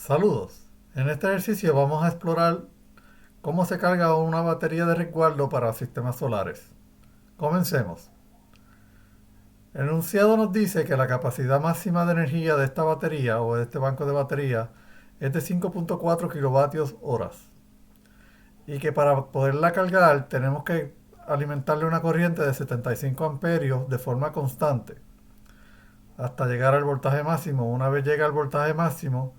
Saludos. En este ejercicio vamos a explorar cómo se carga una batería de resguardo para sistemas solares. Comencemos. El enunciado nos dice que la capacidad máxima de energía de esta batería o de este banco de batería es de 5.4 kilovatios horas y que para poderla cargar tenemos que alimentarle una corriente de 75 amperios de forma constante hasta llegar al voltaje máximo. Una vez llega al voltaje máximo,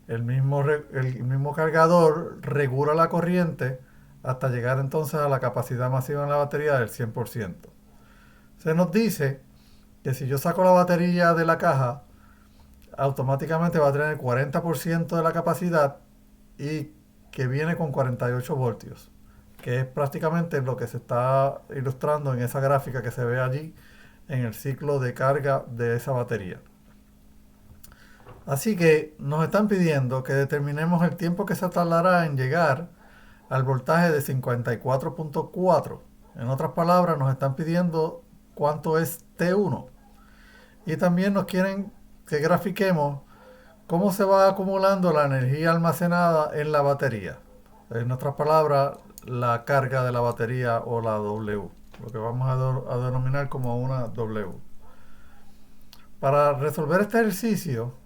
el mismo cargador regula la corriente hasta llegar entonces a la capacidad máxima de la batería del 100%. Se nos dice que si yo saco la batería de la caja, automáticamente va a tener 40% de la capacidad y que viene con 48 voltios, que es prácticamente lo que se está ilustrando en esa gráfica que se ve allí en el ciclo de carga de esa batería. Así que nos están pidiendo que determinemos el tiempo que se tardará en llegar al voltaje de 54.4. En otras palabras, nos están pidiendo cuánto es T1. Y también nos quieren que grafiquemos cómo se va acumulando la energía almacenada en la batería. En otras palabras, la carga de la batería o la W, lo que vamos a denominar como una W. Para resolver este ejercicio,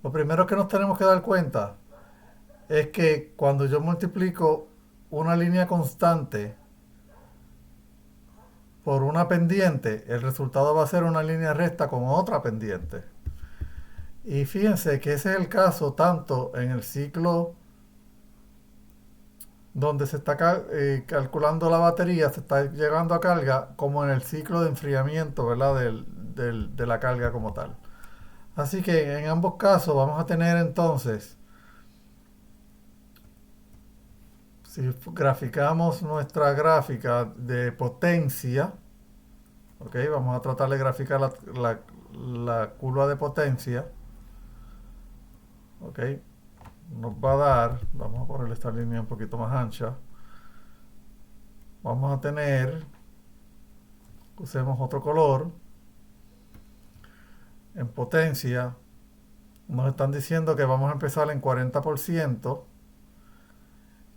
lo primero que nos tenemos que dar cuenta es que cuando yo multiplico una línea constante por una pendiente, el resultado va a ser una línea recta con otra pendiente. Y fíjense que ese es el caso tanto en el ciclo donde se está calculando la batería, se está llegando a carga, como en el ciclo de enfriamiento, ¿verdad? De la carga como tal. Así que en ambos casos vamos a tener entonces, si graficamos nuestra gráfica de potencia, ok, vamos a tratar de graficar la curva de potencia, ok, nos va a dar, vamos a poner esta línea un poquito más ancha, vamos a tener, usemos otro color, en potencia, nos están diciendo que vamos a empezar en 40%,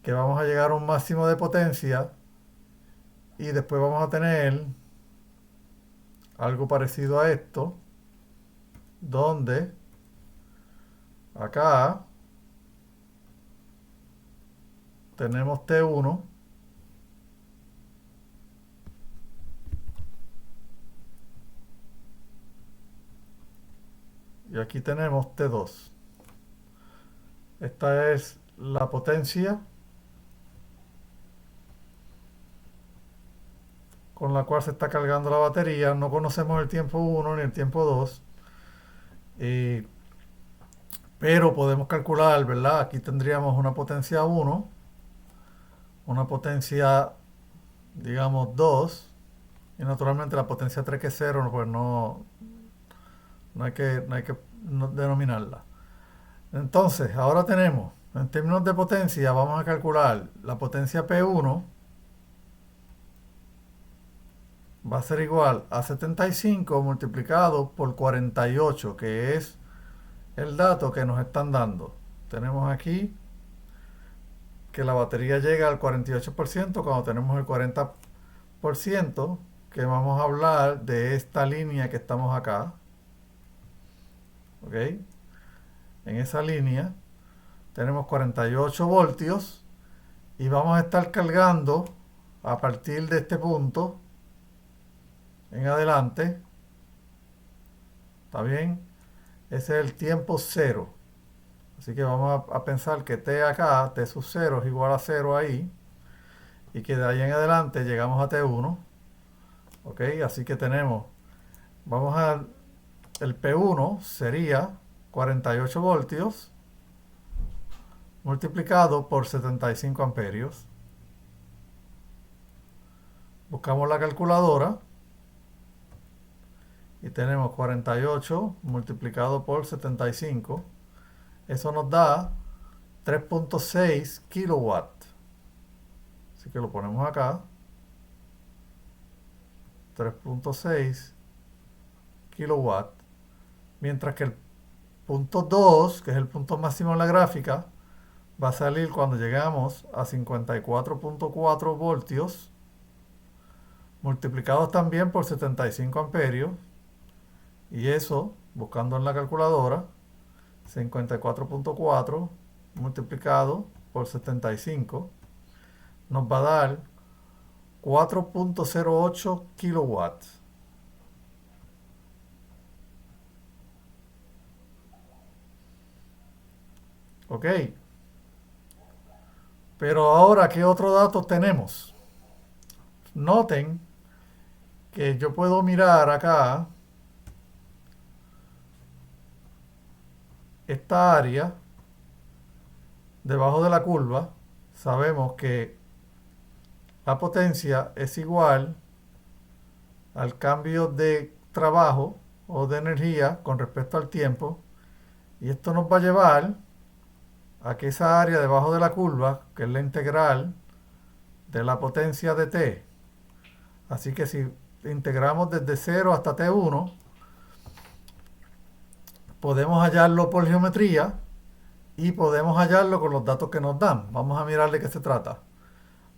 que vamos a llegar a un máximo de potencia y después vamos a tener algo parecido a esto, donde acá tenemos T1 y aquí tenemos T2. Esta es la potencia con la cual se está cargando la batería. No conocemos el tiempo 1 ni el tiempo 2, pero podemos calcular, ¿verdad? Aquí tendríamos una potencia 1, una potencia, digamos, 2, y naturalmente la potencia 3 que es 0, pues no hay que denominarla. Entonces, ahora tenemos, en términos de potencia, vamos a calcular la potencia P1 va a ser igual a 75 multiplicado por 48, que es el dato que nos están dando. Tenemos aquí que la batería llega al 48% cuando tenemos el 40%, que vamos a hablar de esta línea que estamos acá. ¿Ok? En esa línea tenemos 48 voltios y vamos a estar cargando a partir de este punto en adelante. ¿Está bien? Ese es el tiempo cero. Así que vamos a pensar que T acá, T sub 0 es igual a 0 ahí. Y que de ahí en adelante llegamos a T1. ¿Ok? Así que tenemos, el P1 sería 48 voltios multiplicado por 75 amperios. Buscamos la calculadora y tenemos 48 multiplicado por 75. Eso nos da 3.6 kilowatts. Así que lo ponemos acá. 3.6 kilowatts. Mientras que punto 2, que es el punto máximo en la gráfica, va a salir cuando llegamos a 54.4 voltios, multiplicados también por 75 amperios, y eso, buscando en la calculadora, 54.4 multiplicado por 75, nos va a dar 4.08 kilowatts. Ok. Pero ahora, ¿qué otro dato tenemos? Noten que yo puedo mirar acá esta área debajo de la curva. Sabemos que la potencia es igual al cambio de trabajo o de energía con respecto al tiempo. Y esto nos va a llevar a que esa área debajo de la curva, que es la integral de la potencia de t. Así que si integramos desde 0 hasta t1, podemos hallarlo por geometría y podemos hallarlo con los datos que nos dan. Vamos a mirar de qué se trata.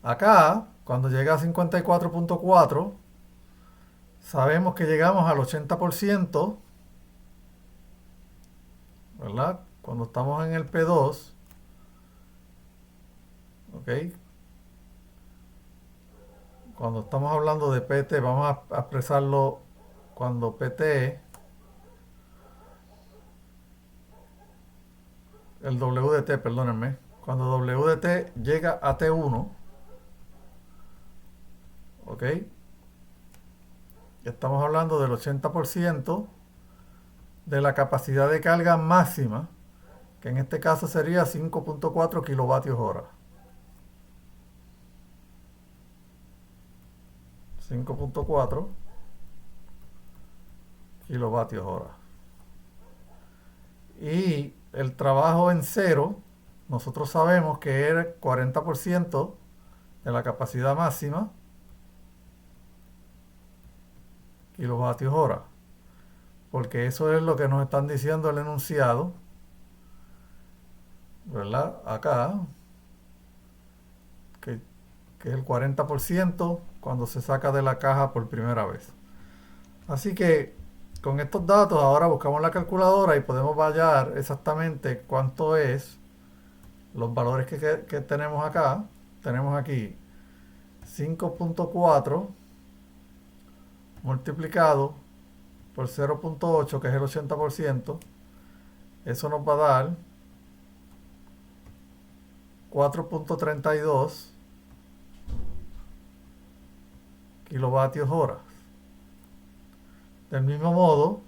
Acá, cuando llega a 54.4, sabemos que llegamos al 80%, ¿verdad? Cuando estamos en el P2, ¿ok? Cuando estamos hablando de PT, vamos a expresarlo cuando PT, el W de T, perdónenme, cuando W de T llega a T1, ¿ok? Estamos hablando del 80% de la capacidad de carga máxima, que en este caso sería 5.4 kilovatios hora. 5.4 kilovatios hora. Y el trabajo en cero, nosotros sabemos que era 40% de la capacidad máxima, kilovatios hora. Porque eso es lo que nos están diciendo el enunciado, ¿verdad? Acá, que es el 40% cuando se saca de la caja por primera vez. Así que con estos datos ahora buscamos la calculadora y podemos hallar exactamente cuánto es los valores que tenemos acá. Tenemos aquí 5.4 multiplicado por 0.8, que es el 80%. Eso nos va a dar 4.32 kilovatios hora. Del mismo modo,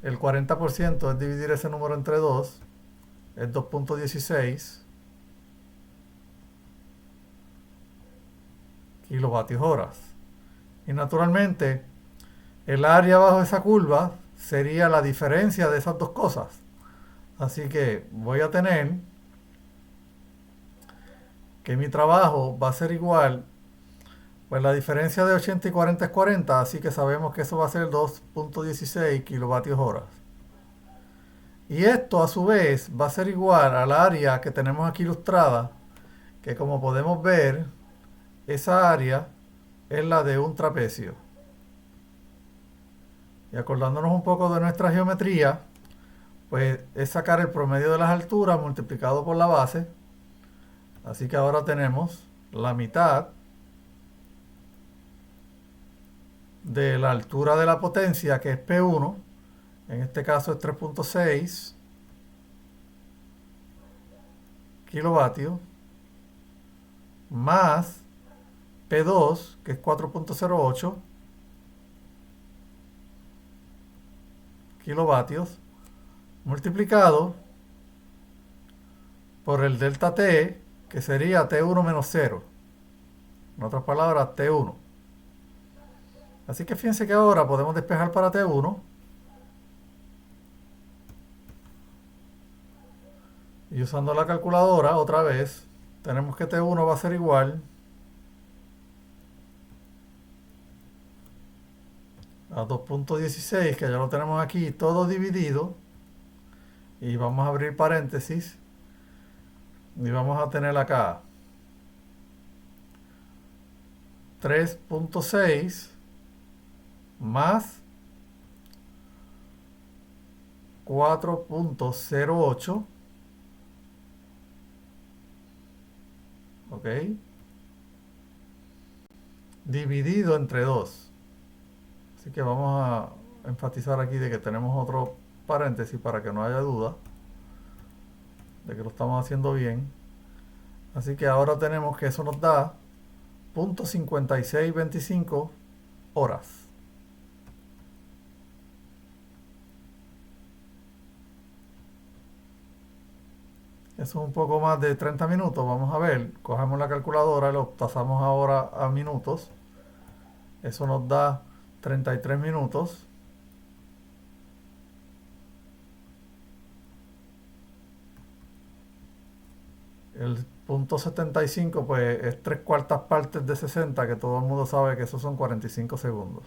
el 40% es dividir ese número entre 2, es 2.16 kilovatios horas. Y naturalmente, el área bajo esa curva sería la diferencia de esas dos cosas. Así que voy a tener que mi trabajo va a ser igual, pues la diferencia de 80 y 40 es 40, así que sabemos que eso va a ser 2.16 kilovatios horas. Y esto a su vez va a ser igual al área que tenemos aquí ilustrada, que como podemos ver, esa área es la de un trapecio. Y acordándonos un poco de nuestra geometría, pues es sacar el promedio de las alturas multiplicado por la base. Así que ahora tenemos la mitad de la altura de la potencia, que es P1, en este caso es 3.6 kilovatios, más P2, que es 4.08 kilovatios, multiplicado por el delta T, que sería T1 menos 0. En otras palabras, T1. Así que fíjense que ahora podemos despejar para T1. Y usando la calculadora, otra vez, tenemos que T1 va a ser igual a 2.16, que ya lo tenemos aquí, todo dividido. Y vamos a abrir paréntesis. Y vamos a tener acá 3.6 más 4.08, ¿ok? Dividido entre 2. Así que vamos a enfatizar aquí de que tenemos otro paréntesis para que no haya duda de que lo estamos haciendo bien. Así que ahora tenemos que eso nos da 0.5625 horas. Eso es un poco más de 30 minutos. Vamos a ver, cogemos la calculadora y lo pasamos ahora a minutos. Eso nos da 33 minutos. El punto 75 pues es 3/4 partes de 60, que todo el mundo sabe que eso son 45 segundos.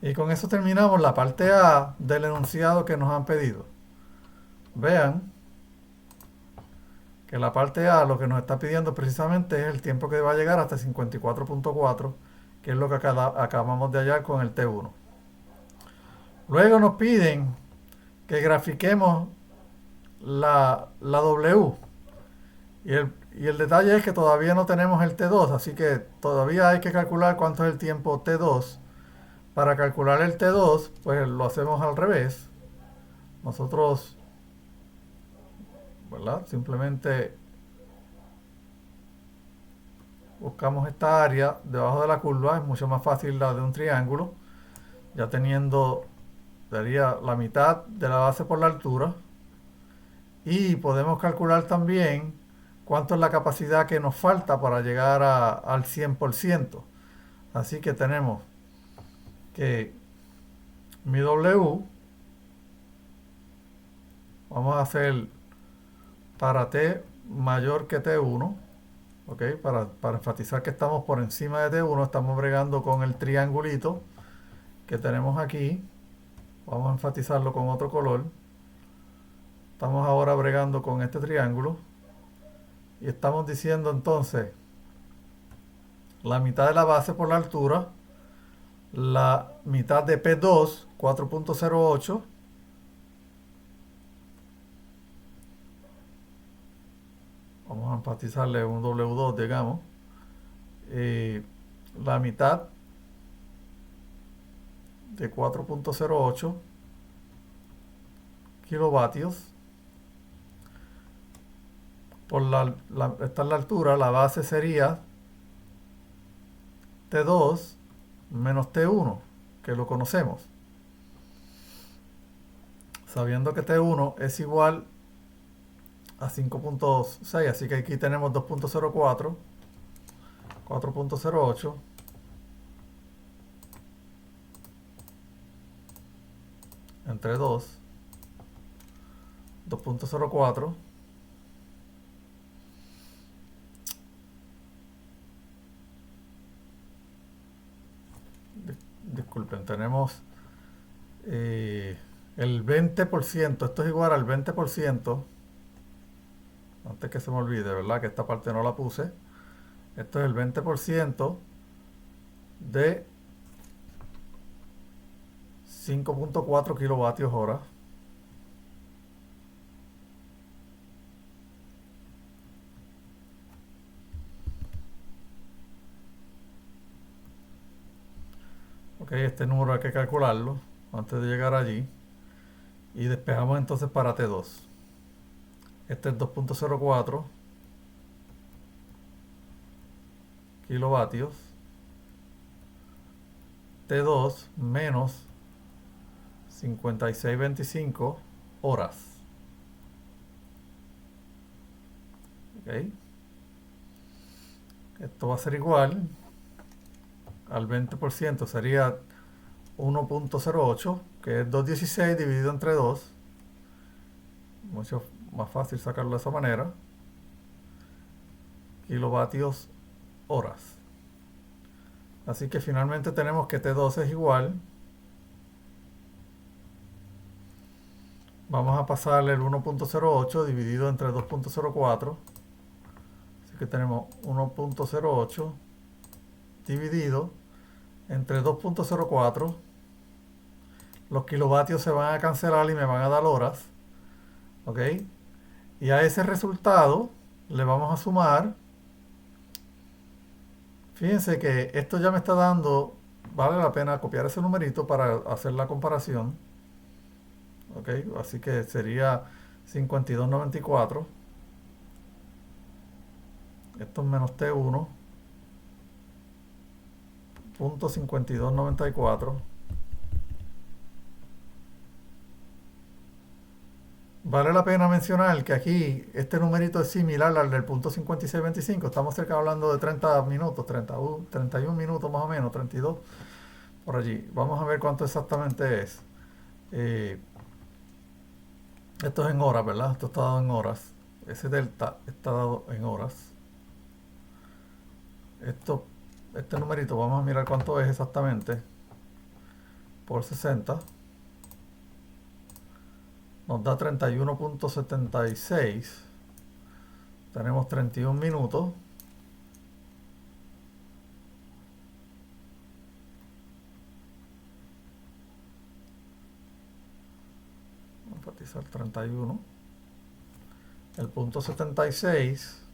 Y con eso terminamos la parte A del enunciado que nos han pedido. Vean que la parte A lo que nos está pidiendo precisamente es el tiempo que va a llegar hasta 54.4, que es lo que acabamos de hallar con el T1. Luego nos piden que grafiquemos la W. Y el detalle es que todavía no tenemos el T2, así que todavía hay que calcular cuánto es el tiempo T2. Para calcular el T2, pues lo hacemos al revés. Nosotros, ¿verdad? Simplemente buscamos esta área debajo de la curva, es mucho más fácil la de un triángulo, ya teniendo, daría la mitad de la base por la altura. Y podemos calcular también cuánto es la capacidad que nos falta para llegar al 100%. Así que tenemos que mi W, vamos a hacer para T mayor que T1, ¿ok? Para enfatizar que estamos por encima de T1, estamos bregando con el triangulito que tenemos aquí. Vamos a enfatizarlo con otro color. Estamos ahora bregando con este triángulo. Y estamos diciendo entonces la mitad de la base por la altura, la mitad de P2, 4.08, vamos a enfatizarle un W2, digamos, la mitad de 4.08 kilovatios por esta es la altura, la base sería T2 menos T1, que lo conocemos, sabiendo que T1 es igual a 5.6, así que aquí tenemos 2.04, 4.08 entre 2, 2.04 disculpen, tenemos el 20%, esto es igual al 20%, antes que se me olvide, ¿verdad? Que esta parte no la puse. Esto es el 20% de 5.4 kilovatios hora. Ok, este número hay que calcularlo antes de llegar allí. Y despejamos entonces para T2. Este es 2.04 kilovatios. T2 menos 56.25 horas. Ok. Esto va a ser igual al 20%, sería 1.08, que es 2.16 dividido entre 2. Mucho más fácil sacarlo de esa manera. kilovatios horas. Así que finalmente tenemos que T2 es igual. Vamos a pasarle el 1.08 dividido entre 2.04. Así que tenemos 1.08 dividido entre 2.04. Los kilovatios se van a cancelar y me van a dar horas. ¿Ok? Y a ese resultado le vamos a sumar. Fíjense que esto ya me está dando, vale la pena copiar ese numerito para hacer la comparación. ¿Ok? Así que sería 52.94. Esto es menos T1. Punto 52.94. Vale la pena mencionar que aquí este numerito es similar al del punto 56.25. Estamos cerca hablando de 30 minutos, 31 minutos más o menos, 32 por allí. Vamos a ver cuánto exactamente es. Esto es en horas, ¿verdad? Esto está dado en horas. Ese delta está dado en horas. Este numerito, vamos a mirar cuánto es exactamente. Por 60. Nos da 31.76. Tenemos 31 minutos. Vamos a enfatizar 31. El punto 76.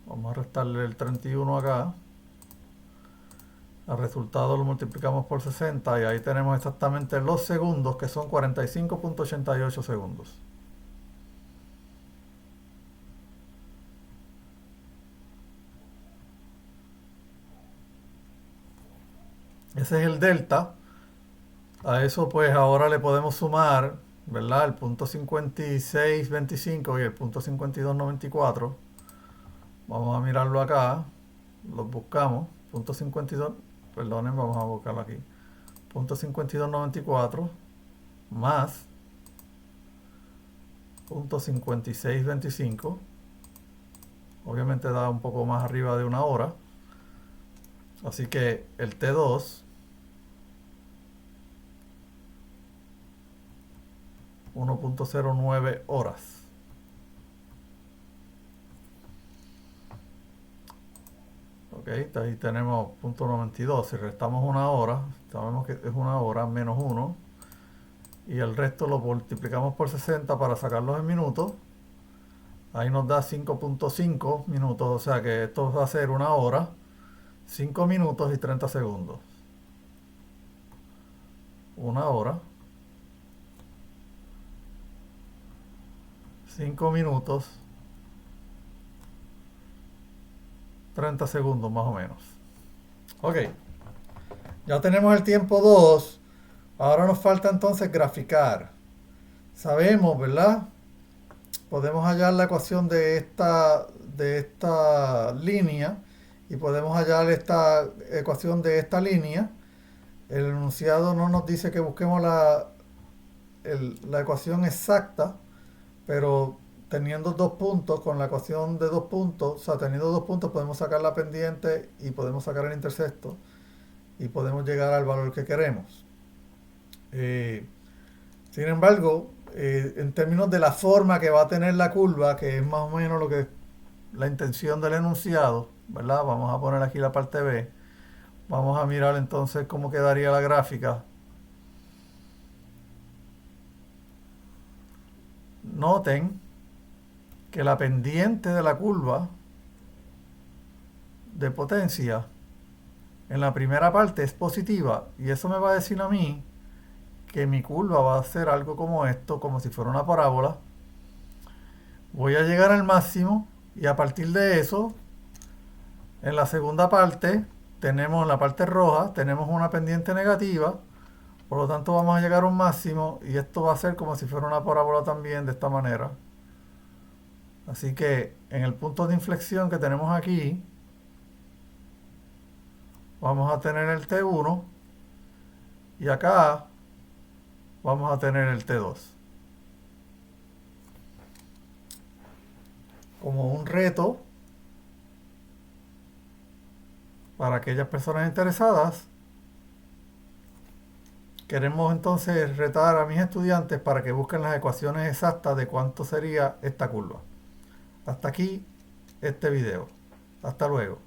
Vamos a restarle el 31 acá. Al resultado lo multiplicamos por 60 y ahí tenemos exactamente los segundos, que son 45.88 segundos. Ese es el delta. A eso pues ahora le podemos sumar, ¿verdad? El punto 56.25 y el punto 52.94. Vamos a mirarlo acá. Los buscamos. Punto 52, perdonen, vamos a buscarlo aquí. Punto 52.94 más punto 56.25. Obviamente da un poco más arriba de una hora. Así que el T2, 1.09 horas. Ok, ahí tenemos punto 92. Si restamos una hora, sabemos que es una hora menos 1. Y el resto lo multiplicamos por 60 para sacarlos en minutos. Ahí nos da 5.5 minutos. O sea que esto va a ser una hora, 5 minutos y 30 segundos. Una hora, 5 minutos, 30 segundos más o menos. Ok, ya tenemos el tiempo 2. Ahora nos falta entonces graficar. Sabemos, ¿verdad? Podemos hallar la ecuación de esta línea y podemos hallar esta ecuación de esta línea. El enunciado no nos dice que busquemos la ecuación exacta, pero teniendo dos puntos, con la ecuación de dos puntos, o sea, teniendo dos puntos podemos sacar la pendiente y podemos sacar el intersecto y podemos llegar al valor que queremos. Sin embargo, en términos de la forma que va a tener la curva, que es más o menos lo que la intención del enunciado, ¿verdad? Vamos a poner aquí la parte B. Vamos a mirar entonces cómo quedaría la gráfica. Noten que la pendiente de la curva de potencia en la primera parte es positiva y eso me va a decir a mí que mi curva va a ser algo como esto, como si fuera una parábola. Voy a llegar al máximo y a partir de eso, en la segunda parte, tenemos en la parte roja, tenemos una pendiente negativa, por lo tanto vamos a llegar a un máximo y esto va a ser como si fuera una parábola también de esta manera. Así que en el punto de inflexión que tenemos aquí, vamos a tener el T1 y acá vamos a tener el T2. Como un reto, Para aquellas personas interesadas, queremos entonces retar a mis estudiantes para que busquen las ecuaciones exactas de cuánto sería esta curva. Hasta aquí este video. Hasta luego.